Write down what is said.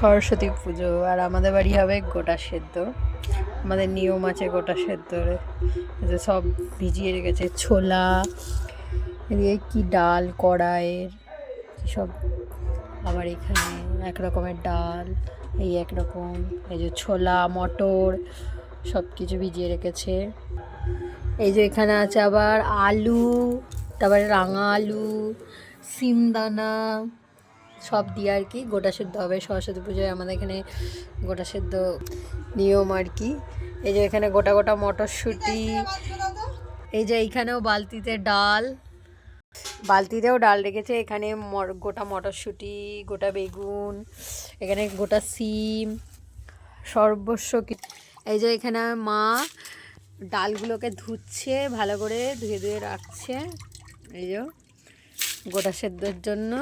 সরস্বতী পুজো, আর আমাদের বাড়ি হবে গোটা সেদ্ধ। আমাদের নিয়ম আছে গোটা সেদ্ধ, যে সব ভিজিয়ে রেখেছে ছোলা, এদিকে কি ডাল কড়াইয়ের সব, আবার এখানে এক রকমের ডাল, এই একরকম, এই যে ছোলা মটর সব কিছু ভিজিয়ে রেখেছে। এই যে এখানে আছে আবার আলু, তারপরে রাঙা আলু, সিমদানা সব দিয়ে আর কি গোটা সেদ্ধ হবে সরস্বতী পুজোয় আমাদের এখানে গোটা সেদ্ধ নিয়ম আর কি। এই যে এখানে গোটা গোটা মটরশুঁটি, এই যে এইখানেও বালতিতে ডাল, বালতিতেও ডাল রেখেছে। এখানে গোটা মটরশুঁটি, গোটা বেগুন, এখানে গোটা সিম, সর্বস্ব। এই যে এখানে মা ডালগুলোকে ধুচ্ছে, ভালো করে ধুয়ে ধুয়ে রাখছে এই যে গোটা সেদ্ধর জন্য।